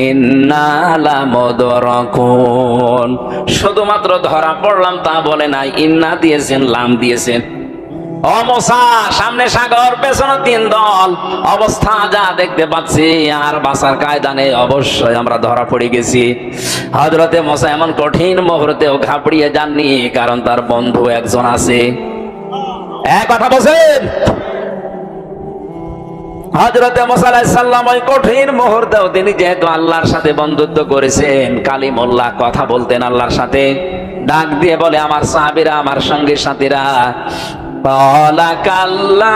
ইন্না লামুদরাকুন। শুধুমাত্র ধরা পড়লাম তা বলে নাই, ইন্না দিয়েছেন, লাম দিয়েছেন। ও মুসা, সামনে সাগর, পেছনে তিন দল, অবস্থা যা দেখতে পাচ্ছি আর বাঁচার কায়দা নেই, অবশ্যই আমরা ধরা পড়ে গেছি। হযরতে মুসা এমন কঠিন মুহূর্তেও ঘাবড়িয়ে যাননি, কারণ তার বন্ধু একজন আছে। এক কথা বলছেন, হযরতে মুসা আলাইহিস সালাম ওই কঠিন মুহূর্তেও তিনি যেহেতু আল্লাহর সাথে বন্ধুত্ব করেছেন, কালিমুল্লাহ, কথা বলতেন আল্লাহর সাথে, ডাক দিয়ে বলে, আমার সাহাবীরা, আমার সঙ্গী সাথীরা, ক্বালা কাল্লা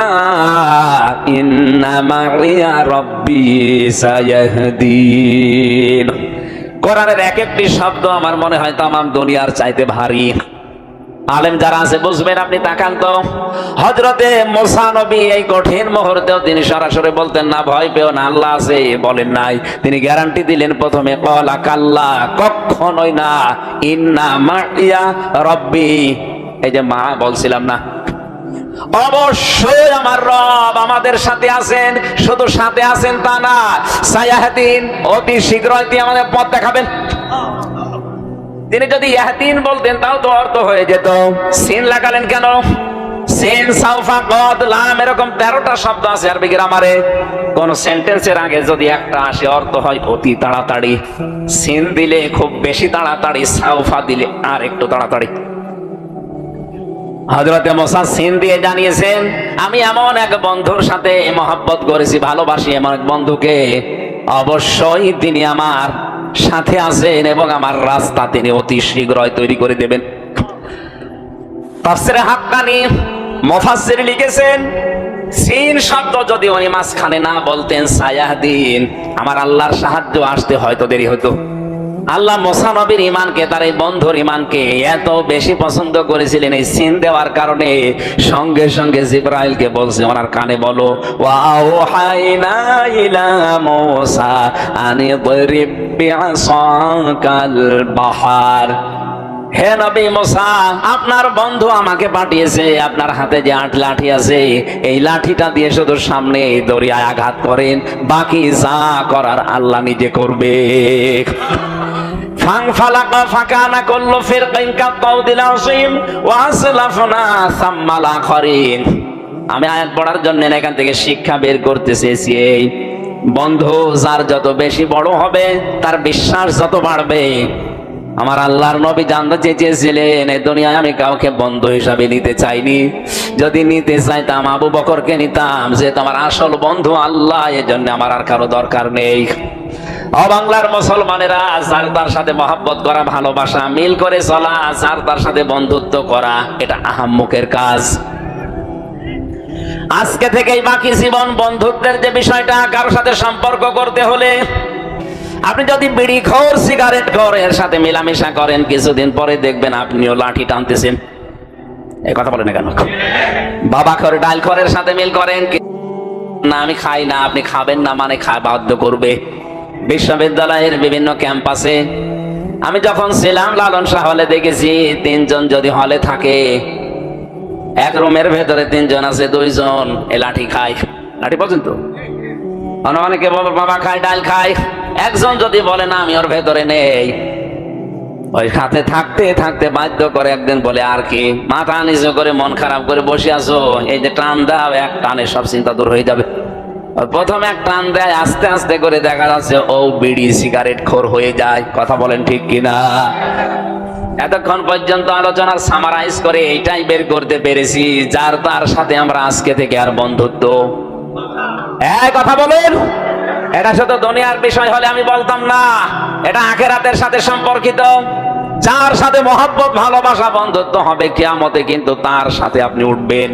ইন্না মাইয়া রাব্বি সায়াহদিন। কোরআনের এক একটি শব্দ আমার মনে হয় তামাম দুনিয়ার চাইতে ভারী। আলেম যারা আছে বুঝবেন, আপনি তাকান তো। হযরতে মুসা নবী এই কঠিন মুহূর্তেও তিনি সরাসরি বলতেন না, ভয় পেও না, আল্লাহ আছে, বলেন নাই। তিনি গ্যারান্টি দিলেন প্রথমে, ক্বালা কাল্লা, কখনোই না, ইন্না মাইয়া রাব্বি, এই যে মা বলছিলাম না, অবশ্যই আমার রব আমাদের সাথে আছেন। শুধু সাথে আছেন তা না, সায়াহদিন, অতি শীঘ্রই তিনি আমাদের পথ দেখাবেন। তিনি যদি ইয়াহদিন বলতেন তাও তো অর্থ হয়ে যেত, সিন লাগালেন কেন? সিন, সাউফা, কদ, লাম, এরকম 13টা শব্দ আছে আরবি গ্রামারে। কোন সেন্টেন্সের আগে যদি একটা আসে অর্থ হয় অতি তাড়াতাড়ি, সিন দিলে খুব বেশি তাড়াতাড়ি, সাউফা দিলে আর একটু তাড়াতাড়ি। হযরতে মুসা সিন দিয়ে জানিয়েছেন, আমি এমন এক বন্ধুর সাথে মহব্বত করেছি, ভালোবাসি এমন এক বন্ধুকে, অবশ্যই তিনি আমার সাথে আছেন এবং আমার রাস্তা তিনি অতি শীঘ্রই তৈরি করে দেবেন। তাফসীরে হাক্কানী মুফাসসির লিখেছেন, সিন শব্দ যদি উনি মাঝখানে না বলতেন, সায়াহদিন, আমার আল্লাহর সাহায্য আসতে হয়তো দেরি হতো। আল্লাহ মুসা নবীর ঈমানকে, তার এই বন্ধুর ঈমানকে এত বেশি পছন্দ করেছিলেন, এই সিন দেওয়ার কারণে সঙ্গে সঙ্গে জিবরাইলকে বলছে, ওনার কানে বলো, ওয়া আওহাইনা ইলা মুসা আন ইদরিব বিআসাকাল বাহার। হে নবী মুসা, আপনার বন্ধু আমাকে পাঠিয়েছে, আপনার হাতে যে 8 লাঠি আছে, এই লাঠিটা দিয়ে শুধু সামনে দরিয়ায় আঘাত করেন, বাকি যা করার আল্লাহ নিজে করবে। ফাংফালাকা ফাকানা কুল্লু ফিরকিন কাত্তাউদিল আসিম ওয়া আসলাফনা সাম্মাল আখরিন। আমি আয়াত পড়ার জন্য এখান থেকে শিক্ষা বের করতে চেয়েছি, এই বন্ধু যার যত বেশি বড় হবে, তার বিশ্বাস যত বাড়বে। আমার আল্লাহর নবী জানতে চেয়েছিলেন, এই দুনিয়ায় আমি কাউকে বন্ধু হিসাবে নিতে চাইনি, যদি নিতে চাইতাম আবু বকরকে নিতাম, যে তোমার আসল বন্ধু আল্লাহ, এজন্য আমার আর কারো দরকার নেই। ও বাংলার মুসলমানেরা, যার তার সাথে মহব্বত করা, ভালোবাসা, মিল করে চলা, যার তার সাথে বন্ধুত্ব করা, এটা আহাম্মকের কাজ। আজকে থেকেই বাকি জীবন বন্ধুত্বের যে বিষয়টা, কারোর সাথে সম্পর্ক করতে হলে আপনি যদি বিড়ি খোর, সিগারেট খোর এর সাথে মেলামেশা করেন, কিছুদিন পরে দেখবেন আপনিও লাঠি টানতেছেন। এই কথা বলেন না কেন? বাবা খোর, ডাল খোরের সাথে মিল করেন, না আমি খাই না, আপনি খাবেন না মানে বাধ্য করবে। বিশ্ববিদ্যালয়ের বিভিন্ন ক্যাম্পাসে আমি যখন ছিলাম, লালন শাহ হলে দেখেছি, 3 জন যদি হলে থাকে, এক রুমের ভেতরে 3 জন আছে, 2 জন এ লাঠি খায়। লাঠি পর্যন্ত অনেকে বাবা খায়, ডাল খায়, একজন যদি বলে না আমি ওর ভেতরে নেই, ওই সাথে থাকতে থাকতে বাধ্য করে একদিন বলে, আর কি মাথা নিচু করে মন খারাপ করে বসে আছো, এই যে টান দাও, এক টানে সব চিন্তা দূর হয়ে যাবে। প্রথমে এক টান দেয়, আস্তে আস্তে করে দেখা যাচ্ছে ও বিড়ি সিগারেট খোর হয়ে যায়। কথা বলেন ঠিক কিনা? এতক্ষণ পর্যন্ত আলোচনার সামারাইজ করে এইটাই বের করতে পেরেছি, যার তার সাথে আমরা আজকে থেকে আর বন্ধুত্ব, এই কথা বলেন, এটা শুধু দুনিয়ার বিষয় হলে আমি বলতাম না, এটা আখিরাতের সাথে সম্পর্কিত। যার সাথে মহব্বত, ভালোবাসা, বন্ধুত্ব হবে, কিয়ামতে কিন্তু তার সাথে আপনি উঠবেন।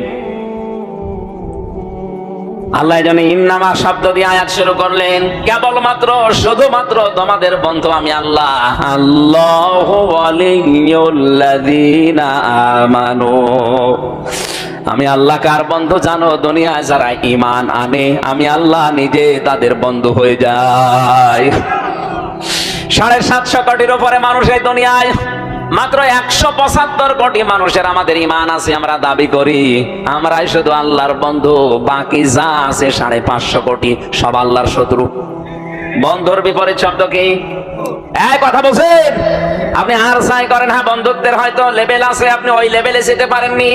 আল্লাহ জানে ইন্নামা শব্দ দিয়ে আয়াত শুরু করলেন, কেবলমাত্র শুধুমাত্র তোমাদের বন্ধু আমি আল্লাহ। আল্লাহু ওয়ালিয়ুল্লাযীনা আমানু, আমি আল্লাহ কার বন্ধু জানো? দুনিয়ায় যারা ঈমান আনে, আমি আল্লাহ নিজে তাদের বন্ধু হয়ে যাই। 750 কোটির উপরে মানুষ এই দুনিয়ায়, মাত্র 175 কোটি মানুষের আমাদের ঈমান আছে, আমরা দাবি করি আমরাই শুধু আল্লাহর বন্ধু, বাকি যা আছে 550 কোটি সব আল্লাহর শত্রু। বন্ধুর বিপরীত শব্দ কি? এই কথা বলছেন আপনি আর সাই করেন। হ্যাঁ, বন্ধুত্বের হয়তো লেভেল আছে, আপনি ওই লেভেলে যেতে পারেননি।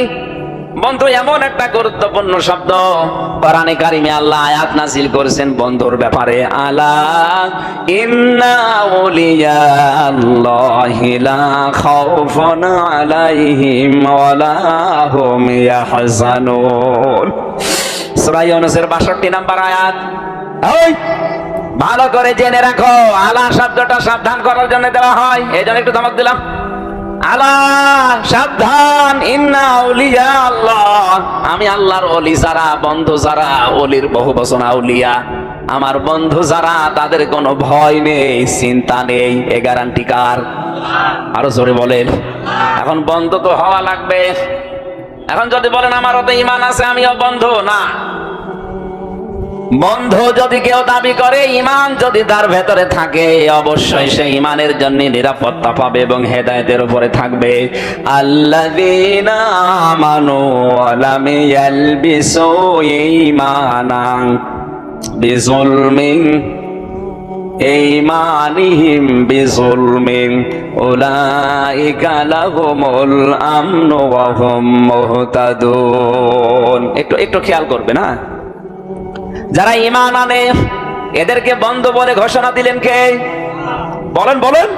বন্ধু এমন একটা গুরুত্বপূর্ণ শব্দ, কোরআনে কারিমে আল্লাহ আয়াত নাযিল করেছেন বন্ধুর ব্যাপারে। আলা ইন্না আউলিয়া আল্লাহি লা খাউফুন আলাইহিম ওয়া লা হুম ইয়াহজানুন। সূরা ইউনূসের 62 নম্বর আয়াত। ওই ভালো করে জেনে রাখো, আলা শব্দটা সাবধান করার জন্য দেওয়া হয়, এই জন্য একটু ধমক দিলাম। আলা সাবধান, ইন্না আউলিয়া আল্লাহ, আমি আল্লাহর ওলি যারা, বন্ধু যারা, ওলির বহু বচন আউলিয়া, আমার বন্ধু যারা, তাদের কোনো ভয় নেই, চিন্তা নেই। এ গ্যারান্টি কার? আরো জোরে বলেন। এখন বন্ধু তো হওয়া লাগবে। এখন যদি বলেন আমারও তো ঈমান আছে, আমিও বন্ধু, না। বন্ধু যদি কেউ দাবি করে, ঈমান যদি তার ভেতরে থাকে, অবশ্যই সে ঈমানের জন্য নিরাপত্তা পাবে এবং হেদায়েতের উপরে থাকবে। আল্লাযীনা আমানু ওয়া লাম ইয়ালবিসু ঈমানান বিযুলমিন ঈমানিহিম বিযুলমিন উলাইকা লাহুমুল আমনু ওয়া হুম মুহতাদুন। একটু খেয়াল করবেন। না, যারা ঈমান আনে এদেরকে বন্ধু বলে ঘোষণা দিলেন কে? বলেন বলেন।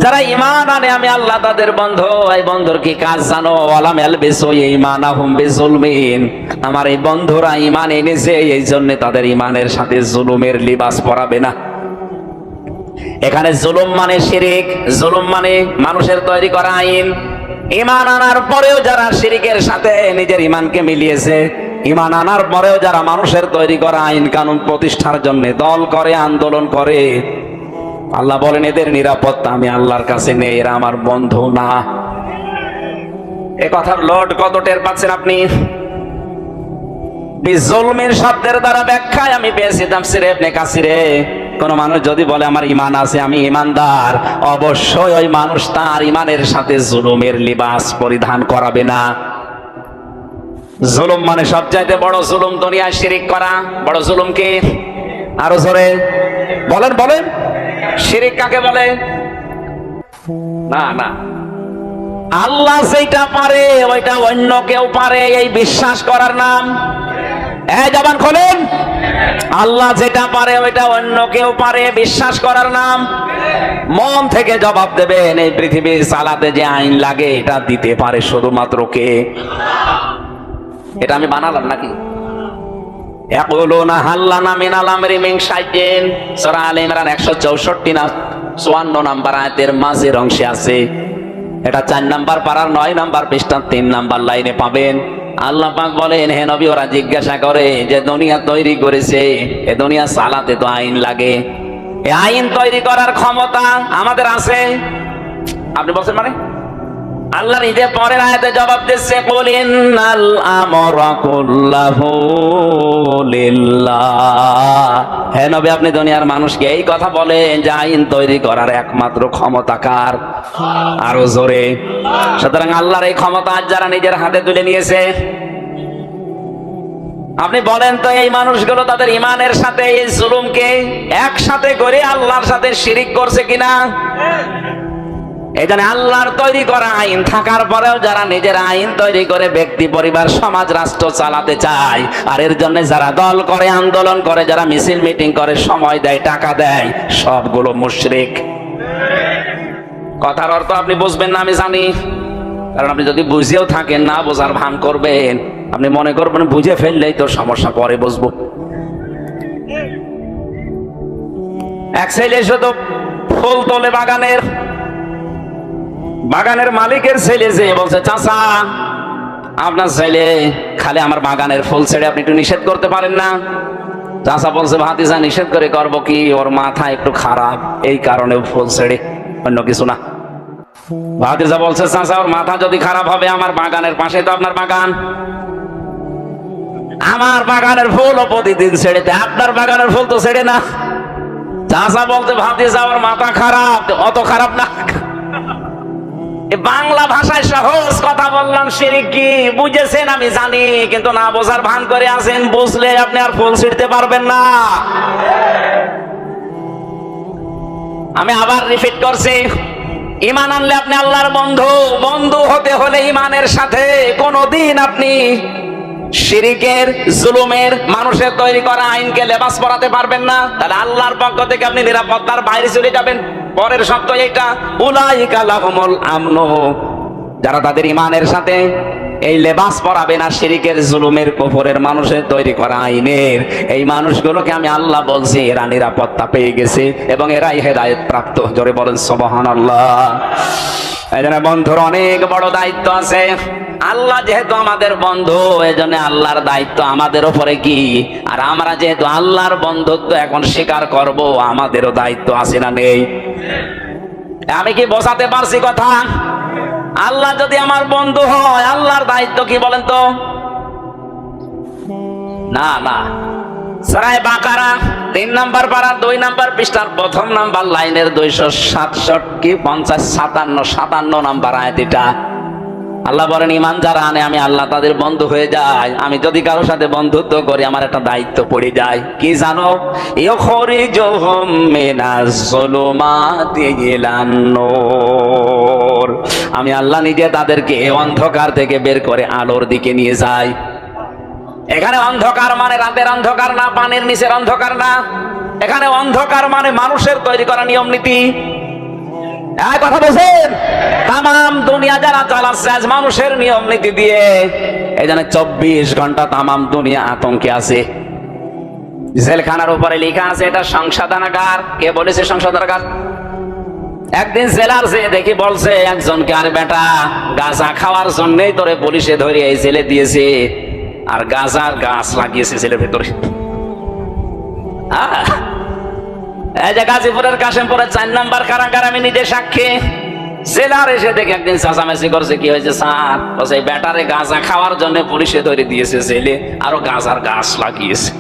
যারা ঈমান আনে আমি আল্লাহ তাদের বন্ধু। এই বন্ধুর কি কাজ জানো? ওয়ালাম ইয়ালবিসু ঈমানাহুম বিযুলমিন, আমার এই বন্ধুরা ঈমান এনেছে, এই জন্য তাদের ঈমানের সাথে জুলুমের লিবাস পরাবে না। এখানে জুলুম মানে শিরিক, জুলুম মানে মানুষের তৈরি করা আইন। ঈমান আনার পরেও যারা শিরিকের সাথে নিজের ঈমানকে মিলিয়েছে, ঈমান আনার পরেও যারা মানুষের তৈরি করা আইন কানুন প্রতিষ্ঠার জন্য দল করে, আন্দোলন করে, আল্লাহ বলেন এদের নিরাপত্তা আমি আল্লাহর কাছে নেই, এরা আমার বন্ধু না। এ কথার লোড কত টের পাচ্ছেন আপনি? বিজুলমিন শব্দের দ্বারা ব্যাখ্যায় আমি পেয়েছি তাফসীরে ইবনে কাসিরে, কোন মানুষ যদি বলে আমার ঈমান আছে, আমি ঈমানদার, অবশ্যই ওই মানুষ তার ঈমানের সাথে জুলুমের লিবাস পরিধান করাবে না। জুলুম মানে সবচাইতে বড় জুলুম দুনিয়ায় শিরিক করা। বড় জুলুম কি? আরো জোরে বলেন বলেন। শিরিক কাকে বলে? না না, আল্লাহ যেটা পারে ওইটা অন্য কেউ পারে, এই বিশ্বাস করার নাম। এই জবান খোলেন। আল্লাহ যেটা পারে ওইটা অন্য কেউ পারে, বিশ্বাস করার নাম। মন থেকে জবাব দেবেন, এই পৃথিবী চালাতে যে আইন লাগে এটা দিতে পারে শুধুমাত্র কে? এটা আমি বানালাম নাকি? ইয়াকুলুনা হাল লানা মিনাল আমরি মিন শাইইন, সূরা আলে ইমরান 164 না 54 নাম্বার আয়াতের মাঝের অংশে আছে। এটা 4 নাম্বার পারার 9 নাম্বার পৃষ্ঠা 3 নাম্বার লাইনে পাবেন। আল্লাহ পাক বলেন, হে নবী, ওরা জিজ্ঞাসা করে যে দুনিয়া তৈরি করেছে, এ দুনিয়া চালাতে তো আইন লাগে, এই আইন তৈরি করার ক্ষমতা আমাদের আছে? আপনি বলছেন মানে? আল্লাহ নিজে পরের আয়াতে জবাব দিচ্ছে, কুল ইন্নাল আমরা কুল্লাহু লিল্লাহ। হে নবী, আপনি দুনিয়ার মানুষকে এই কথা বলেন যে আইন তৈরি করার একমাত্র ক্ষমতা কার? আরো জোরে। সুতরাং আল্লাহর এই ক্ষমতা যারা নিজের হাতে তুলে নিয়েছে, আপনি বলেন তো এই মানুষগুলো তাদের ঈমানের সাথে এই জুলুমকে একসাথে করে আল্লাহর সাথে শিরিক করছে কিনা? এই জন্য আল্লাহর তৈরি করা আইন থাকার পরেও যারা নিজের আইন তৈরি করে ব্যক্তি, পরিবার, সমাজ, রাষ্ট্র চালাতে চায়, আর এর জন্য যারা দল করে, আন্দোলন করে, যারা মিছিল মিটিং করে, সময় দেয়, টাকা দেয়, সবগুলো মুশরিক। কথার অর্থ আপনি বুঝবেন না আমি জানি, কারণ আপনি যদি বুঝেও থাকেন না বোঝার ভান করবেন, আপনি মনে করবেন বুঝে ফেললেই তো সমস্যা, পরে বুঝবো। এক ছেলে শুধু ফুল তোলে বাগানের, বাগানের মালিকের ছেলে যে বলছে, চাচা আপনার ছেলে খালি আমার বাগানের ফুল ছেড়ে আপনি একটু নিষেধ করতে পারেন না? চাচা বলছে, ভাতিজা নিষেধ করে করবো কি, ওর মাথা একটু খারাপ, এই কারণে ফুল ছেড়ে, অন্য কিছু না। ভাতিজা বলছে, চাচা ওর মাথা যদি খারাপ হবে, আমার বাগানের পাশে তো আপনার বাগান, আমার বাগানের ফুল প্রতিদিন ছেড়ে দেয়, আপনার বাগানের ফুল তো ছেড়ে না। চাচা বলতে, ভাতিজা ওর মাথা খারাপ, অত খারাপ না। বাংলা ভাষায় সহজ কথা বললাম, শিরিক কি বুঝেছেন আমি জানি, কিন্তু না বোঝার ভান করে আছেন। বুঝলে আপনি আর ফুল ছিঁড়তে পারবেন না। আমি আবার রিপিট করছি, ঈমান আনলে আপনি আল্লাহর বন্ধু। বন্ধু হতে হলে ঈমানের সাথে কোনদিন আপনি শিরিকের, জুলুমের, মানুষের তৈরি করা আইনকে লেবাস পরাতে পারবেন না। তাহলে আল্লাহর পক্ষ থেকে আপনি নিরাপত্তার বাইরে চলে যাবেন। পরের শব্দ এইটা, উলাইকা লাহুমুল আমন, যারা তাদের ঈমানের সাথে এই লেবাস পরাবে না, শিরিকের, জুলুমের, কুফরের, মানুষের তৈরি করা আইনের, এই মানুষগুলোকে আমি আল্লাহ বলছি এরা নিরাপত্তা পেয়ে গেছে এবং এরাই হেদায়েত প্রাপ্ত। জোরে বলেন সুবহানাল্লাহ। এই জন্য বন্ধুর অনেক বড় দায়িত্ব আছে। আল্লাহ যেহেতু আমাদের বন্ধু, এই জন্য আল্লাহর দায়িত্ব আমাদের উপরে কি, আর আমরা যেহেতু আল্লাহর বন্ধুত্ব এখন স্বীকার করব, আমাদেরও দায়িত্ব আছে না নেই? আমি কি বোঝাতে পারছি কথা? আল্লাহ যদি আমার বন্ধু হয়, আল্লাহর দায়িত্ব কি বলেন তো? না না, সূরা বাকারা 3 নম্বর পারা 2 নম্বর পৃষ্ঠার 1 নম্বর লাইনের 257 নম্বর আয়াত এটা। আল্লাহ বলেন, ঈমান যারা আনে আমি আল্লাহ তাদের বন্ধু হয়ে যাই। আমি যদি কারোর সাথে বন্ধুত্ব করি, আমার একটা দায়িত্ব পড়ে যায়। কি জানো? ইউখরিজুহুম মিনাজ যুলুমাতি ইলান নূর। আমি আল্লাহ নিজে তাদেরকে অন্ধকার থেকে বের করে আলোর দিকে নিয়ে যাই। এখানে অন্ধকার মানে রাতের অন্ধকার না, পানির নিচের অন্ধকার না। এখানে অন্ধকার মানে মানুষের তৈরি করা নিয়ম নীতি। কথা বলছেন? তামাম দুনিয়া যারা চালাচ্ছে আজ মানুষের নিয়ম নীতি দিয়ে, এই জন্য 24 ঘন্টা তামাম দুনিয়া আতঙ্কে আছে। জেলখানার উপরে লেখা আছে এটা সংশোধনাগার। কে বলেছে সংশোধনাগার? একদিন জেলার যে দেখি বলছে একজনকে, আরে বেটা, গাঁজা খাওয়ার জন্যই তোরে পুলিশে ধরে এই জেলে দিয়েছে, আর গাঁজার গাছ লাগিয়েছে জেলের ভেতরে। এই যে গাজীপুরের কাশিমপুরের 4 নম্বর কারাগার, আমি নিজে সাক্ষী। জেলার এসে দেখে একদিন চাচামেচি করছে, কি হয়েছে স্যার? বলছে এই ব্যাটারে গাঁজা খাওয়ার জন্য পুলিশে ধরে দিয়েছে জেলে, আরো গাঁজার গাছ লাগিয়েছে।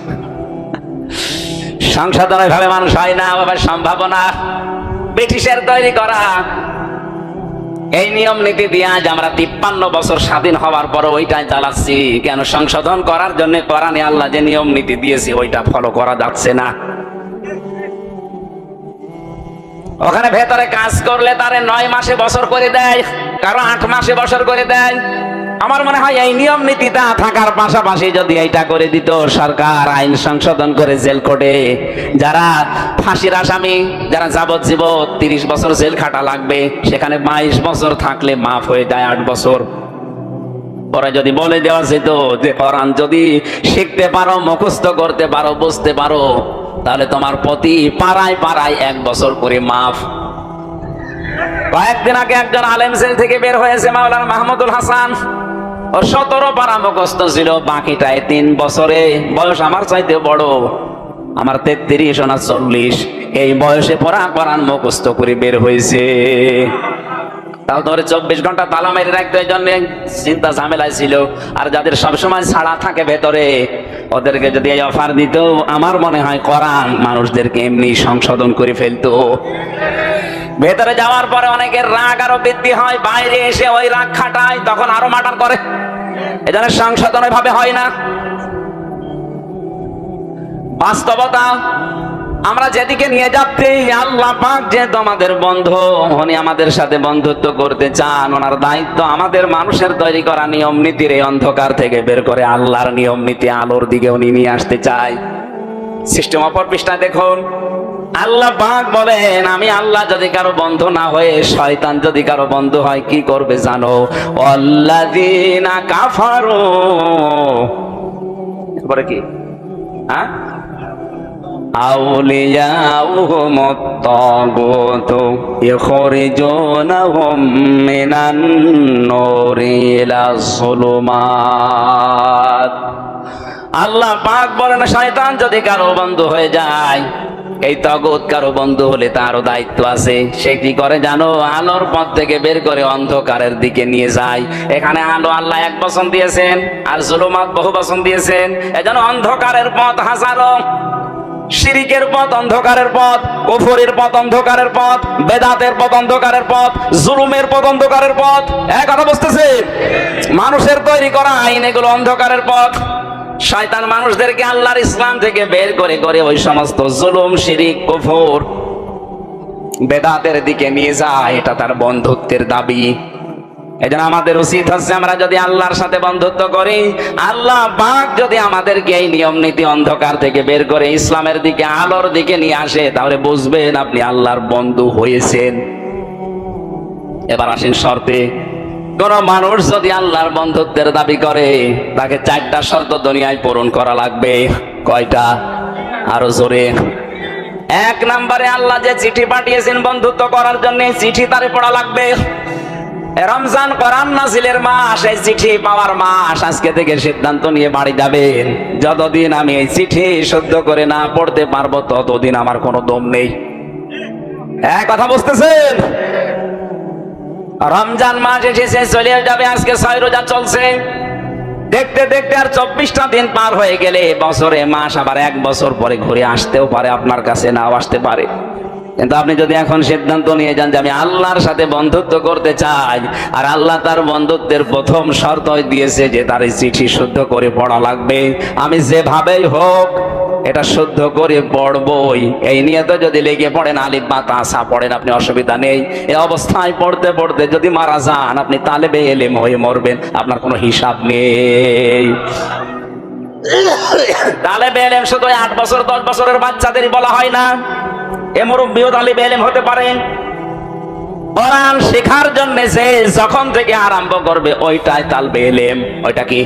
সংশোধনের ভাবে মানুষ হয় না বাবা, সম্ভাবনা ব্রিটিশের তৈরি করা এই নিয়ম নীতি দিয়ে আজ আমরা 53 বছর স্বাধীন হওয়ার পর ওইটাই চালাচ্ছি। কেন? সংশোধন করার জন্য কোরআনে আল্লাহ যে নিয়ম নীতি দিয়েছে ওইটা ফলো করা যাচ্ছে না। ওখানে ভেতরে কাজ করলে তারে 9 মাসে বছর করে দেয়, কারো 8 মাসে বছর করে দেয়। আমার মনে হয় এই নিয়ম নীতিটা থাকার পাশাপাশি যদি এইটা করে দিত সরকার, আইন সংশোধন করে জেল কোর্টে যারা ফাঁসির আসামি, যারা যাবজ্জীবন 30 বছর জেল খাটা লাগবে, সেখানে 22 বছর থাকলে মাফ হয়ে যায় 8 বছর। পরে যদি বলে দেওয়া যেত যে কোরআন যদি শিখতে পারো, মুখস্থ করতে পারো, বুঝতে পারো, তাহলে তোমার প্রতি পাড়ায় পাড়ায় 1 বছর করে মাফ। কয়েকদিন আগে একজন আলেম জেল থেকে বের হয়েছে, মাওলানা মাহমুদুল হাসান। ওর 17 পারা মুখস্থ ছিল, বাকিটায় 3 বছরে। বয়স আমার চাইতে বড়, আমার 33 না 40। এই বয়সে পড়া কোরআন মুখস্থ করে বের হয়েছে। তাও ধরে 24 ঘন্টা তালা মেরে রাখতে, এই জন্য চিন্তা ঝামেলায় ছিল। আর যাদের সবসময় ছাড়া থাকে ভেতরে, ওদেরকে যদি এই অফার দিত, আমার মনে হয় কোরআন মানুষদেরকে এমনি সংশোধন করে ফেলতো। ভেতরে যাওয়ার পরে অনেকের রাগ আরো বৃদ্ধি হয়, বাইরে এসে ওই রাগ খাটায়, তখন আরো মার্ডার করে। এজন্য সংশোধন ভাবে হয় না। বাস্তবতা আমরা যেদিকে নিয়ে যাচ্ছি, আল্লাহ পাক যেহেতু আমাদের বন্ধু, উনি আমাদের সাথে বন্ধুত্ব করতে চান। ওনার দায়িত্ব আমাদের মানুষের তৈরি করা নিয়ম নীতির এই অন্ধকার থেকে বের করে আল্লাহর নিয়ম নীতি আলোর দিকে উনি নিয়ে আসতে চায়। সিস্টেম অপর পৃষ্ঠায় দেখুন, আল্লাহ পাক বলেন, আমি আল্লাহ যদি কারো বন্ধু না হয়ে শয়তান যদি কারো বন্ধু হয়, কি করবে জানো? আল্লাযীনা কাফারু, এরপরে কি? হ্যাঁ, আউলিয়াউহুমুত তাগুতু ইখরিজুনাহুম মিনান নূরি ইলাজ যুলুমাত। আল্লাহ পাক বলেন, শয়তান যদি কারো বন্ধু হয়ে যায়, এই তাগুত কারো বন্ধু হলে তারও দায়িত্ব আছে। সে কি করে জানো? আলোর পথ থেকে বের করে অন্ধকারের দিকে নিয়ে যায়। এখানে আলো আল্লাহ 1 বচন দিয়েছেন, আর জুলুমাত বহু বচন দিয়েছেন। এজন্য অন্ধকারের পথ হাজারো, শিরিকের পথ অন্ধকারের পথ, কুফরের পথ অন্ধকারের পথ, বেদাতের পথ অন্ধকারের পথ, জুলুমের পথ অন্ধকারের পথ। এক কথা বুঝতেছে? মানুষের তৈরি করা আইন এগুলো অন্ধকারের পথ। শয়তান মানুষদেরকে আল্লাহর ইসলাম থেকে বের করে করে ওই সমস্ত জুলুম, শিরিক, কুফর বেদাতের দিকে নিয়ে যায়, এটা তার বন্ধুত্বের দাবি। এজন্য আমাদের উচিত হচ্ছে আমরা যদি আল্লাহর সাথে বন্ধুত্ব করি, আল্লাহ পাক যদি আমাদেরকে এই নিয়ম নীতি অন্ধকার থেকে বের করে ইসলামের দিকে আলোর দিকে নিয়ে আসে, তাহলে বুঝবেন আপনি আল্লাহর বন্ধু হয়েছেন। এবার আসেন শর্তে। কোন মানুষ যদি আল্লাহর বন্ধুত্বের দাবি করে, তাকে 4টা শর্ত দুনিয়ায় পূরণ করা লাগবে। কয়টা? আরো জোরে। 1 নম্বরে আল্লাহ যে চিঠি পাঠিয়েছেন বন্ধুত্ব করার জন্য, চিঠি তারে পড়া লাগবে। রমজান কোরআন নাজিলের মাস, এই চিঠি পাওয়ার মাস। আজকে থেকে সিদ্ধান্ত নিয়ে বাড়ি যাবেন, যতদিন আমি এই চিঠি শুদ্ধ করে না পড়তে পারবো ততদিন আমার কোনো দম নেই। কথা বুঝতেছেন? রমজান মাস এসেছে, চলে যাবে। আজকে 6 রোজা চলছে, দেখতে দেখতে আর 24টা দিন পার হয়ে গেলে বছরে মাস আবার 1 বছর পরে ঘুরে আসতেও পারে, আপনার কাছে নাও আসতে পারে। কিন্তু আপনি যদি এখন সিদ্ধান্ত নিয়ে যান যে আমি আল্লাহর সাথে বন্ধুত্ব করতে চাই, আর আল্লাহ তার বন্ধুত্বের প্রথম শর্ত দিয়েছে যে তার এই চিঠি শুদ্ধ করে পড়া লাগবে, আমি যেভাবেই হোক এটা শুদ্ধ করে পড়বই, এই নিয়ে তো যদি লেগে পড়েন, আলিফ বা তাসা পড়েন, আপনি অসুবিধা নেই। এই অবস্থায় পড়তে পড়তে যদি মারা যান, আপনি তালেবে এলেম হয়ে মরবেন, আপনার কোনো হিসাব নেই। তালেবে এলেম শুধু 8 বছর 10 বছরের বাচ্চাদেরই বলা হয় না, এ মুরব্বিও তালেবে এলেম হতে পারে। কোরআন শেখার জন্য যে যখন থেকে আরম্ভ করবে ওইটাই তালেবে এলেম। ওইটা কি?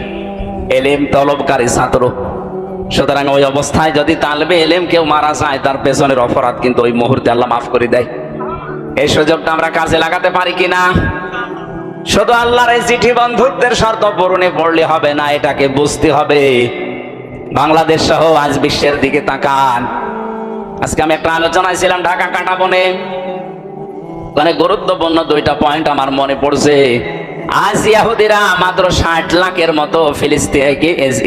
এলেম তলবকারী ছাত্র। সুতরাং ওই অবস্থায় যদি তালেবে এলেম কেউ মারা যায়, তার পেছনের অপরাধ কিন্তু ওই মুহূর্তে আল্লাহ মাফ করে দেয়। এই সুযোগটা আমরা কাজে লাগাতে পারি কিনা? শুধু আল্লাহর এই চিঠি বন্ধুত্বের শর্ত পূরণে পড়লে হবে না, এটাকে বুঝতে হবে। বাংলাদেশ সহ আজ বিশ্বের দিকে তাকান। আজকে আমি একটা আলোচনায় ছিলাম ঢাকা কাঁটাবনে, মানে গুরুত্বপূর্ণ 2টা পয়েন্ট আমার মনে পড়ছে। আজ ইহুদিরা মাত্র 60 লাখের মতো ফিলিস্তিনে,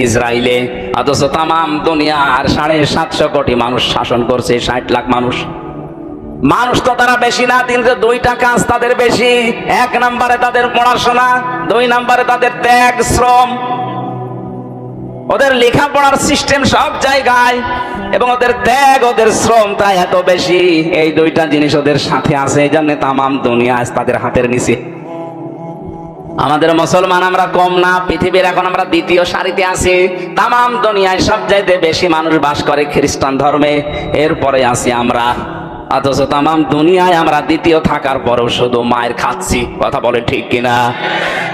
ইসরায়েলে, অথচ তামাম দুনিয়ার 750 কোটি মানুষ শাসন করছে। 60 লাখ মানুষ। মানুষ তো তারা বেশি না, কিন্তু 2টা কাজ তাদের বেশি। 1 নম্বরে তাদের পড়াশোনা, 2 নম্বরে তাদের ত্যাগ শ্রম। ওদের লেখাপড়ার সিস্টেম সব জায়গায়, এবং ওদের ত্যাগ ওদের শ্রম তাই এত বেশি। এই 2টা জিনিস ওদের সাথে আছে, এই জন্য তামাম দুনিয়া তাদের হাতের নিচে। আমাদের মুসলমান আমরা কম না, পৃথিবীর এখন আমরা 2য় সারিতে আছি। তামাম দুনিয়ায় সবচাইতে বেশি মানুষ বাস করে খ্রিস্টান ধর্মে, এরপরে আছি আমরা। অথচ তামাম দুনিয়ায় আমরা 2য় থাকার পরেও শুধু মায়ের খাচ্ছি। কথা বলে ঠিক কিনা?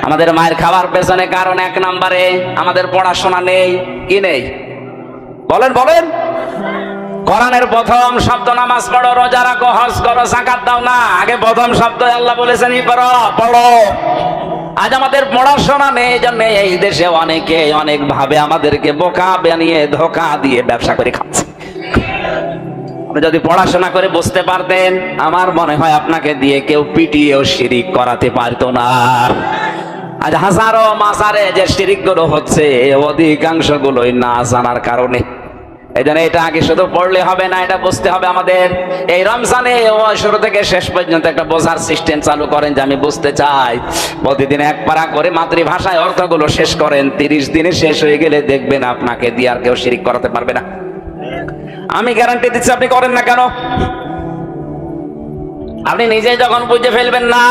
আমাদের মায়ের খাওয়ার পেছনে কারণ 1 নম্বরে আমাদের পড়াশোনা নেই। কি নেই? বলেন বলেন। কোরআনের প্রথম শব্দ নামাজ পড়ো, রোজা রাখো, হজ করো, যাকাত দাও না। আগে প্রথম শব্দ আল্লাহ বলেছেন ইকরা, পড়ো। আজ আমাদের পড়াশোনা নেই, এই জন্য এই দেশে অনেকে অনেক ভাবে আমাদেরকে বোকা বানিয়ে ধোঁকা দিয়ে ব্যবসা করে খাচ্ছে। আপনি যদি পড়াশোনা করে বুঝতে পারতেন, আমার মনে হয় আপনাকে দিয়ে কেউ পিটিয়েও শিরিক করাতে পারতো না। আজ হাজারো মাজারে যে শিরিক গুলো হচ্ছে, অধিকাংশ গুলোই না জানার কারণে। এই জন্য এটা আগে শুধু পড়লে হবে না, এটা বুঝতে হবে আমাদের। এই রমজানে শুরু থেকে শেষ পর্যন্ত একটা বোঝার সিস্টেম চালু করেন যে আমি বুঝতে চাই। প্রতিদিন 1 পারা করে মাতৃভাষায় অর্থগুলো শেষ করেন। 30 দিনে শেষ হয়ে গেলে দেখবেন আপনাকে দিয়ে আর কেউ শিরিক করাতে পারবে না। আমি গ্যারান্টি দিচ্ছি, আপনি করেন না কেন? আপনি নিজে যখন বুঝে ফেলবেন না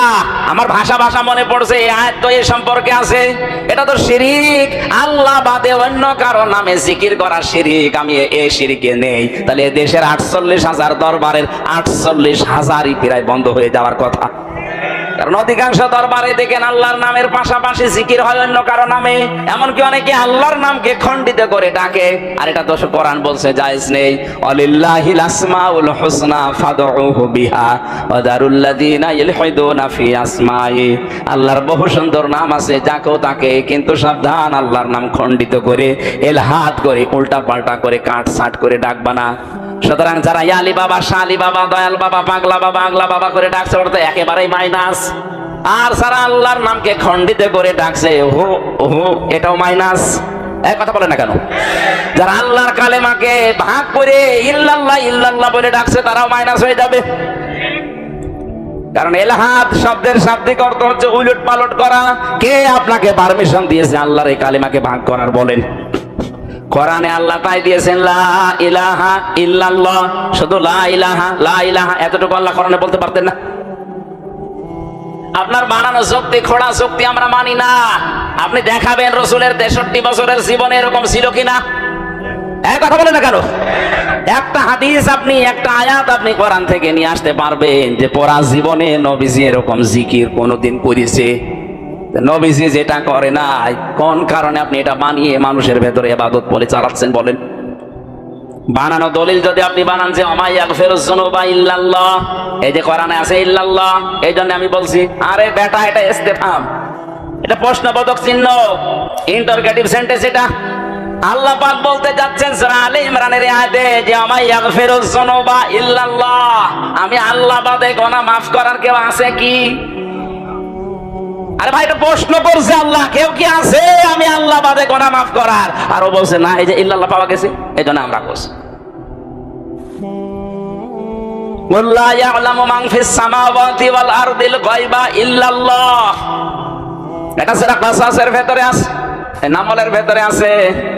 আমার ভাষা ভাষা মনে পড়ছে, এই আয়াত তো এই সম্পর্কে আছে, এটা তো শিরিক, আল্লাহ বাদে অন্য কারো নামে জিকির করা শিরিক, আমি এই শিরিকে নেই, তাহলে দেশের 48,000 দরবারের 48,000ই প্রায় বন্ধ হয়ে যাওয়ার কথা। কারণ অধিকাংশ দরবারে দেখেন আল্লাহর নামের পাশাপাশি জিকির হয় অন্য কারো নামে, এমনকি অনেকে আল্লাহর নামকে খণ্ডিত করে ডাকে। আর এটা তো কোরআন বলছে জায়েজ নেই। অলিল্লাহিল আসমাউল হুসনা ফাদউহু বিহা ওয়া দারুল্লাযিনা ইলহিদুনা ফি আসমাই। আল্লাহর বহু সুন্দর নাম আছে, যাকেও তাকে, কিন্তু সাবধান আল্লাহর নাম খণ্ডিত করে, এলহাদ করে, উল্টা পাল্টা করে, কাটছাট করে ডাকবা না। সুতরাং যারা আলী বাবা, শালি বাবা, দয়াল বাবা, পাগলা বাবা, আগলা বাবা করে ডাকছে, ওটা তো একেবারেই মাইনাস। আর যারা আল্লাহর নামকে খণ্ডিত করে ডাকছে, হো হো, এটাও মাইনাস। এক কথা বলে না কেন? যারা আল্লাহর কালেমাকে ভাগ করে ইল্লাল্লাহ ইল্লাল্লাহ বলে ডাকছে, তারাও মাইনাস হয়ে যাবে। কারণ এলহাদ শব্দের শাব্দিক অর্থ হচ্ছে উলট পালট করা। কে আপনাকে পারমিশন দিয়েছে আল্লাহর এই কালেমাকে ভাগ করার? বলেন। কোরআনে আল্লাহ তাই দিয়েছেন লা ইলাহা ইল্লাল্লাহ, শুধু লা ইলাহা এতটুকু আল্লাহ কোরআনে বলতে পারতেন না? আপনার বানানো যুক্তি, খোড়া যুক্তি আমরা মানি না। আপনি দেখাবেন রসুলের 63 বছরের জীবনে এরকম ছিল কিনা? এক কথা বলে না কেন? একটা হাদিস আপনি, একটা আয়াত আপনি কোরআন থেকে নিয়ে আসতে পারবেন যে পড়া জীবনে নবীজি এরকম জিকির কোনোদিন করেছে? নবীজি যেটা করে নাই, কোন কারণে আপনি এটা বানিয়ে মানুষের ভেতরে ইবাদত বলে চালাচ্ছেন বলেন? বানানো দলিল যদি আপনি বানান যে ওমা ইয়াগফিরুয যুনুবা ইল্লাল্লাহ, এই যে কোরআনে আছে ইল্লাল্লাহ, এই জন্য আমি বলছি আরে বেটা এটা ইসতিফহাম, এটা প্রশ্নবোধক চিহ্ন, ইন্টারগেটিভ সেন্টেন্স। এটা আল্লাহ পাক বলতে যাচ্ছেন সূরা আলে ইমরানের আয়াতে যে ওমা ইয়াগফিরুয যুনুবা ইল্লাল্লাহ, আমি আল্লাহ বাদে গুনাহ মাফ করার কেউ আছে কি? আরে ভাই এটা প্রশ্ন করছে আল্লাহ, কেউ কি আছে আমি আল্লাহ বাদে গুনাহ মাফ করার? আর ও বলছে না, এই যে ইল্লাল্লাহ পাওয়া গেছে, এই জন্য আমরা করছি। ওয়াল্লা ইয়ালামু মান ফিস সামাওয়াতি ওয়াল আরদিল গায়বা ইল্লাল্লাহ, এটা সূরা কাসাসের ভেতরে আছে, নামলের ভেতরে আছে,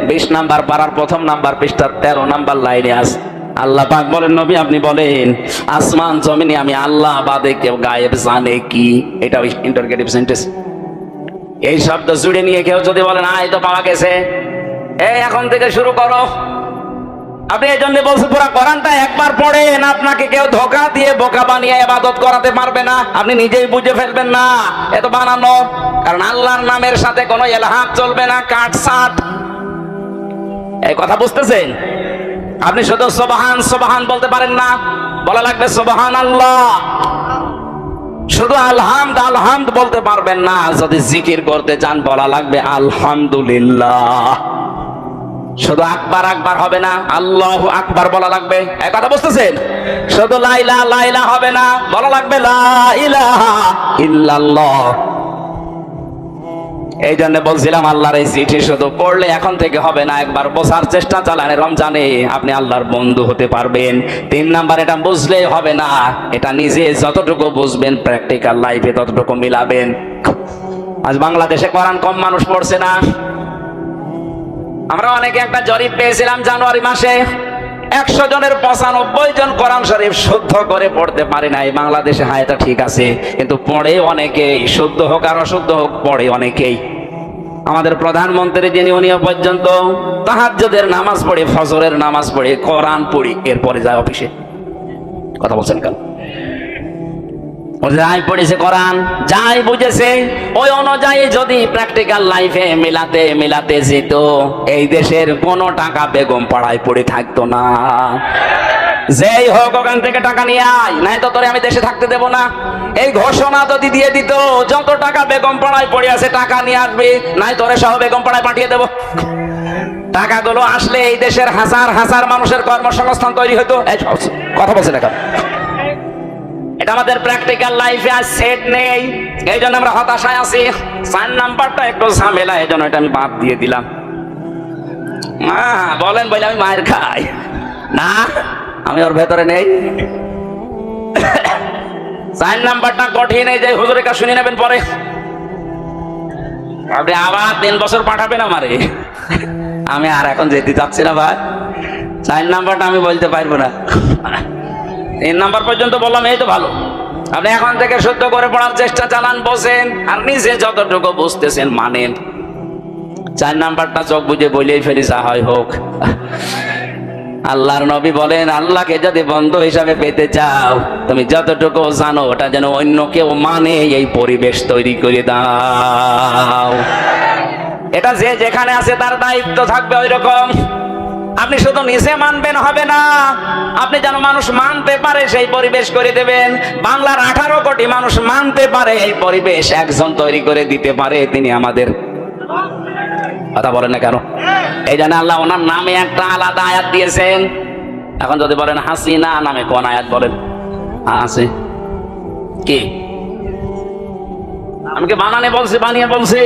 20 নাম্বার পারার 1ম নাম্বার পৃষ্ঠার 13 নাম্বার লাইনে আছে। আল্লাহ পাক বলেন নবী আপনি বলেন আসমান জমিনে আমি আল্লাহ বাদে কেউ গায়েব জানে কি? এটা ইন্টারগেটিভ সেন্টেন্স। এই শব্দ জুড়ে নিয়ে কেউ যদি বলেন আয় তো পাওয়া গেছে, এই এখন থেকে শুরু করো। আপনি এই জন্য বলছেন পুরো কোরআনটা একবার পড়েন, আপনাকে কেউ ধোঁকা দিয়ে বোকা বানিয়ে ইবাদত করাতে পারবে না, আপনি নিজেই বুঝে ফেলবেন না এত বানানো। কারণ আল্লাহর নামের সাথে কোনো এলহাক চলবে না, কাটছাট। এই কথা বুঝতেছেন? আপনি শুধু সুবহান সুবহান বলতে পারেন না, বলা লাগবে সুবহানাল্লাহ। শুধু আলহামদ আলহামদ বলতে পারবেন না, যদি জিকির করতে চান বলা লাগবে আলহামদুলিল্লাহ। শুধু আকবার আকবার হবে না, আল্লাহু আকবার বলা লাগবে। এই কথা বুঝতেছেন? শুধু লা ইলাহা হবে না, বলা লাগবে লা ইলাহা ইল্লাল্লাহ। এই জন্য বলছিলাম আল্লাহর এই চিঠি শুধু পড়লে এখন থেকে হবে না, একবার বোঝার চেষ্টা চালান। রমজানে আপনি আল্লাহর বন্ধু হতে পারবেন। 3 নাম্বার এটা বুঝলে হবে না, এটা নিজে যতটুকু বুঝবেন প্র্যাকটিক্যাল লাইফে ততটুকু মিলাবেন। আজ বাংলাদেশে কোরআন কম মানুষ পড়ছে না। আমরা অনেকে একটা জরিপ পেয়েছিলাম জানুয়ারি মাসে, 100 জনের 95 জন কোরআন শরীফ শুদ্ধ করে পড়তে পারে না। এই বাংলাদেশে হ্যাঁ এটা ঠিক আছে, কিন্তু পড়ে অনেকেই, শুদ্ধ হোক আর অশুদ্ধ হোক পড়ে অনেকেই। আমাদের প্রধানমন্ত্রী যিনি, উনিও পর্যন্ত তাহাজ্জুদের নামাজ পড়ে, ফজরের নামাজ পড়ে, কোরআন পড়ি, এরপরে যায় অফিসে। কথা বলছেন কেন? যাই পড়েছে কোরআন, যাই বুঝেছে, ওই অনুযায়ী যদি প্র্যাকটিক্যাল লাইফে মিলাতে মিলাতে যেত, এই দেশের কোনো টাকা বেগম পাড়ায় পড়ে থাকতো না। যেই হোক ওখান থেকে টাকা নিয়ে আয়, নাই তো তোরে আমি দেশে থাকতে দেব না, এই ঘোষণা যদি দিয়ে দিত যত টাকা বেগম পাড়ায় পড়ে আছে টাকা নিয়ে আসবে, নাই তোরে সহ বেগম পাড়ায় পাঠিয়ে দেব। টাকাগুলো আসলে এই দেশের হাজার হাজার মানুষের কর্মসংস্থান তৈরি হতো। কথা বলছে না, এটা আমাদের প্র্যাকটিক্যাল লাইফে আজ সেট নেই, এই জন্য আমরা হতাশায় আছি। 4 নাম্বারটা একটু ঝামেলা, এই জন্য এটা আমি বাদ দিয়ে দিলাম। বলেন বলে আমি মায়ের খাই না, আমি ওর ভেতরে নেই। 4 নাম্বারটা কঠিন, এই যে হুজুরের কাছে শুনে নেবেন পরে। আপনি আবার 3 বছর পাঠাবেন আমারে, আমি আর এখন যেতে চাচ্ছি না ভাই। 4 নাম্বারটা আমি বলতে পারবো না। 3 নাম্বার পর্যন্ত বললাম, এই তো ভালো। আপনি এখন থেকে শুদ্ধ করে পড়ার চেষ্টা চালান, বসেন, আর নিজে যতটুকু বুঝতেছেন মানেন। 4 নাম্বারটা চোখ বুঝে বলেই ফেলি, যা হয় হোক। আল্লাহর নবী বলেন আল্লাহকে যদি বন্ধু হিসাবে পেতে চাও, তুমি যতটুকু জানো ওটা যেন অন্য কেউ মানে, এই পরিবেশ তৈরি করে দাও। এটা যে যেখানে আছে তার দায়িত্ব থাকবে ওই রকম। আপনি শুধু নিজে মানবেন হবে না, আপনি যেন মানুষ মানতে পারে সেই পরিবেশ করে দেবেন। বাংলার 18 কোটি মানুষ মানতে পারে এই পরিবেশ একজন তৈরি করে দিতে পারে, তিনি আমাদের। কথা বলেন না কেন? এই জন্য আল্লাহ ওনার নামে একটা আলাদা আয়াত দিয়েছেন। এখন যদি বলেন হাসিনা নামে কোন আয়াত বলেন? আছে কি? আমি কি বানানে বলছি, বানিয়ে বলছি?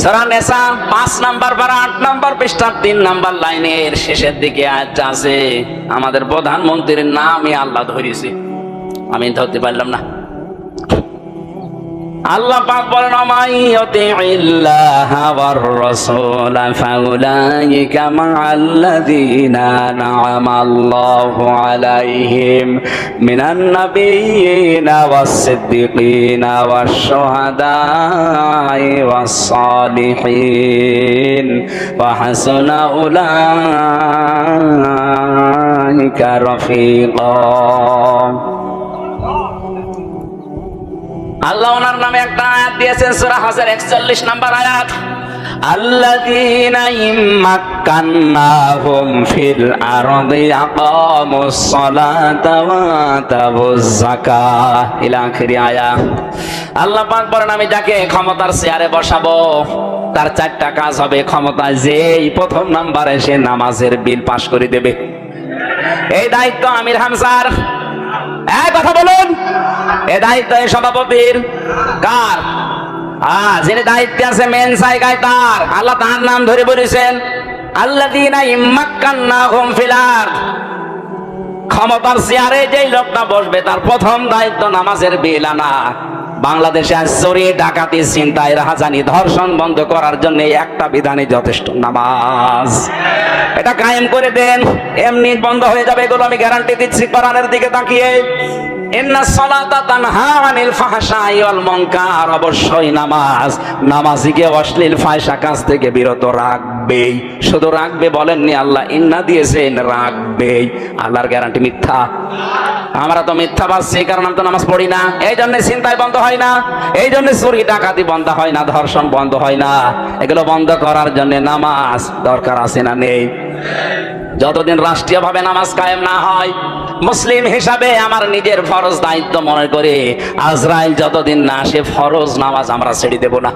সূরা নিসা 5 নাম্বার পারা 8 নাম্বার পৃষ্ঠা 3 নাম্বার লাইনের শেষের দিকে আয়াতটা আছে। আমাদের প্রধানমন্ত্রীর নামই আল্লাহ ধরেছে, আমি ধরতে পারলাম না। আল্লাহ পাক বলেন আল্লাহ ওয়ার রাসূল ফাউলাইকা মা'আল্লাযীনা আন'আমা আল্লাহু আলাইহিম মিনান নাবিয়্যিনা ওয়াস-সিদ্দীকিনা ওয়াশ-শুহাদা'i ওয়াস-সালিহিন ওয়া হাসুনা উলাইকা রাফীকা। আল্লাহ ওনার নামে একটা আয়াত দিয়েছেন সূরা হাজর 41 নম্বর আয়াত, আল্লাযীনা ইম্মাক্কান্নাহুম ফিল আরদি আকামুস সালাতা ওয়া আতাবুজ যাকাহ ইলা আখিরি আয়াত। আল্লাহ পাক বলেন আমি যাকে ক্ষমতার চেয়ারে বসাবো তার চারটা কাজ হবে। ক্ষমতায় যেই প্রথম নাম্বারে সে নামাজের বিল পাস করে দেবে। এই দায়িত্ব আমির হামজার। এক কথা বলুন, এ দায়িত্ব এই সভাপতির কার? যিনি দায়িত্বে আছে মেন জায়গায় তার। আল্লাহ তার নাম ধরে বলেছেন আল্লাযীনা ইম্মাক্কান্নাহুম ফিল আরদ। ক্ষমতার চেয়ারে যেই লোকটা বসবে তার প্রথম দায়িত্ব নামাজের বিল আনা। বাংলাদেশে আজ চুরি, ডাকাতি, ছিনতাই, রাহাজানি, ধর্ষণ বন্ধ করার জন্য একটা বিধানই যথেষ্ট, নামাজ। এটা কায়েম করে দেন, এমনি বন্ধ হয়ে যাবে এগুলো, আমি গ্যারান্টি দিচ্ছি। কোরআনের দিকে তাকিয়ে ইন্নাস সালাতা তানহা আনিল ফাহশাই ওয়াল মুনকার, অবশ্যই নামাজিকে অশ্লীল ফাহিশা কাজ থেকে বিরত রাখবেই। শুধু রাখবে বলেননি, আল্লাহ ইন্না দিয়েছেন রাখবেই। আল্লাহর গ্যারান্টি মিথ্যা? আমরা তো মিথ্যা বাসছি, কারণ আমি তো নামাজ পড়ি না। এই জন্য ছিনতাই বন্ধ হয় না, এই জন্য চুরি ডাকাতি বন্ধ হয় না, ধর্ষণ বন্ধ হয় না। এগুলো বন্ধ করার জন্য নামাজ দরকার আছে না নেই? যতদিন রাষ্ট্রীয়ভাবে নামাজ কায়েম না হয়, মুসলিম হিসাবে আমার নিজের ফরজ দায়িত্ব মনে করে আজরাইল যতদিন না আসে ফরজ নামাজ আমরা ছেড়ে দেব না।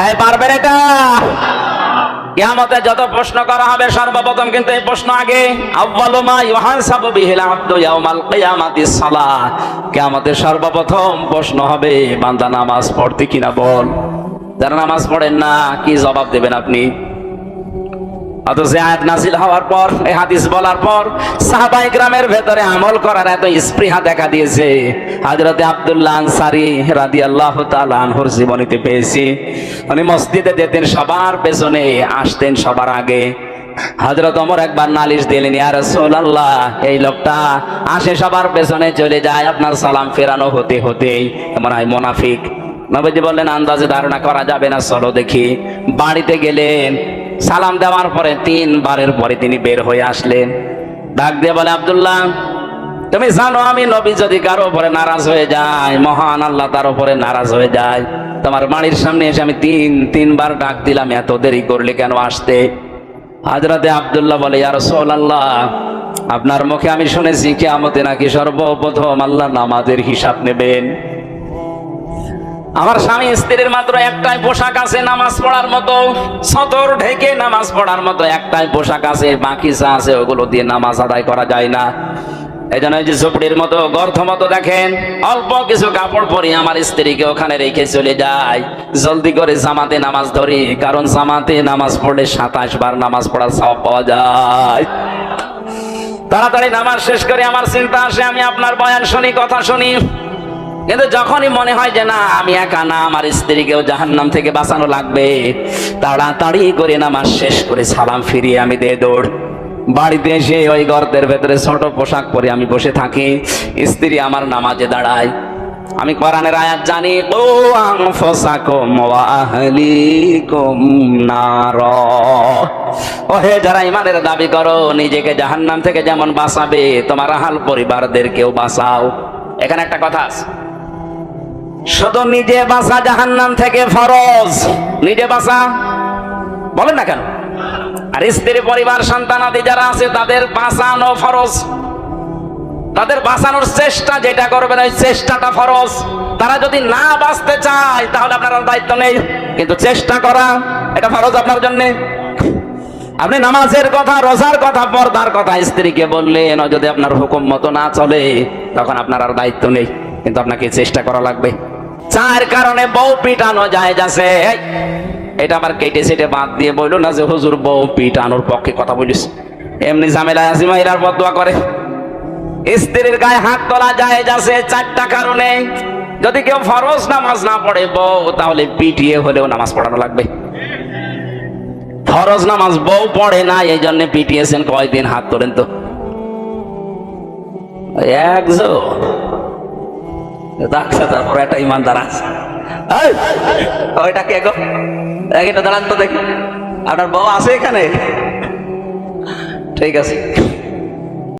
এই পারবেন এটা? কিয়ামতে যত প্রশ্ন করা হবে সর্বপ্রথম কিন্তু এই প্রশ্ন আগে, আউয়ালু মা ইউহাসাবু বিহিল আবদু ইয়াউমাল কিয়ামাতিস সালাহ। কিয়ামতে সর্বপ্রথম প্রশ্ন হবে বান্দা নামাজ পড়তে কিনা বল। যারা নামাজ পড়েন না কি জবাব দেবেন আপনি? অথচ আয়াত নাযিল হওয়ার পর, এই হাদিস বলার পর সাহাবায়ে কেরামের ভেতরে আমল করার এত স্পৃহা দেখা দিয়েছে। হযরতে আব্দুল্লাহ আনসারী রাদিয়াল্লাহু তাআলা আনহুর জীবনীতে পেয়েছি, উনি মসজিদে যেতেন সবার পেছনে, আসতেন সবার আগে। হযরত ওমর একবার নালিশ দিলেন, ইয়া রাসূলুল্লাহ, এই লোকটা আসে সবার পেছনে চলে যায়, আপনার সালাম ফেরানো হতে হতেই মনে হয় মুনাফিক। নবীজি বললেন, আন্দাজে ধারণা করা যাবে না, চলো দেখি। বাড়িতে গেলেন, সালাম দেওয়ার পরে 3 বারের পরে তিনি বের হয়ে আসলেন। ডাক দিয়ে বলে, আব্দুল্লাহ, তুমি জানো আমি নবী যদি কারো উপরে নারাজ হয়ে যায়, মহান আল্লাহ তার উপরে নারাজ হয়ে যায়। তোমার বাড়ির সামনে এসে আমি 3 বার ডাক দিলাম, এত দেরি করলে কেন আসতে? হযরতে আব্দুল্লাহ বলে, ইয়া রাসূলুল্লাহ, আপনার মুখে আমি শুনেছি কিয়ামতে নাকি সর্বপ্রথম আল্লাহ নামাজের হিসাব নেবেন। আমার স্বামী স্ত্রীর মাত্র একটাই পোশাক আছে নামাজ পড়ার মতো, সতর ঢেকে নামাজ পড়ার মতো একটাই পোশাক আছে, বাকি যা আছে ওগুলো দিয়ে নামাজ আদায় করা যায় না। এই জন্য যে ঝুপড়ির মতো গর্ত মতো দেখেন, অল্প কিছু কাপড় পরে আমার স্ত্রীকে ওখানে রেখে চলে যায়, জলদি করে জামাতে নামাজ ধরি, কারণ জামাতে নামাজ পড়লে 27 বার নামাজ পড়ার সওয়াব পাওয়া যায়। তাড়াতাড়ি নামাজ শেষ করে আমার চিন্তা আসে, আমি আপনার বয়ান শুনি, কথা শুনি, কিন্তু যখনই মনে হয় যে না আমি একা না, আমার স্ত্রীকেও জাহান্নাম থেকে বাঁচানো লাগবে, তাড়াতাড়ি করে নামাজ শেষ করে সালাম ফিরিয়ে আমি দে দৌড়। বাড়িতে এসে ওই গর্তের ভেতরে ছোট পোশাক পরে আমি বসে থাকি, স্ত্রী আমার নামাজে দাঁড়ায়। আমি কোরআনের আয়াত জানি, ও আনফুসাকুম ওয়া আহলিকুম নার। ওহে যারা ঈমানের দাবি করো, নিজেকে জাহান্নাম থেকে যেমন বাঁচাবে তোমার আহল পরিবারদেরকেও বাঁচাও। এখানে একটা কথা আছে, শুধু নিজে বাঁচা জাহান্নাম থেকে ফরজ, নিজে বাঁচা বলেন না কেন? আর স্ত্রী, পরিবার, সন্তানাদি যারা আছে তাদের বাঁচানো ফরজ। তাদের বাঁচানোর চেষ্টা যেটা করবেন ওই চেষ্টাটা ফরজ। তারা যদি না বাঁচতে চায় তাহলে আপনার দায়িত্ব নেই, কিন্তু চেষ্টা করা এটা ফরজ আপনার জন্য। আপনি নামাজের কথা, রোজার কথা, পর্দার কথা স্ত্রীকে বললেন, যদি আপনার হুকুম মতো না চলে তখন আপনার আর দায়িত্ব নেই, কিন্তু আপনাকে চেষ্টা করা লাগবে। 4 কারণে বউ পিটানো জায়েজ আছে। এটা আবার কেটে সেটে বাদ দিয়ে বললো না যে হুজুর বউ পিটানোর পক্ষে কথা বলিস, এমনি ঝামেলায় আসি মাইরার বদুয়া করে। স্ত্রীর গায়ে হাত তোলা জায়েজ আছে 4টা কারণে। যদি কেউ ফরজ নামাজ না পড়ে বউ, তাহলে পিটিয়ে হলেও নামাজ পড়ানো লাগবে। ফরজ নামাজ বউ পড়ে না, এই জন্য পিটিয়েছেন কয়দিন? হাত তোলেন তো। একজন তারপর একটা ইমানদার আছে, ওইটা কে গো? এটা দাঁড়ান তো দেখি, আপনার বউ আছে এখানে? ঠিক আছে।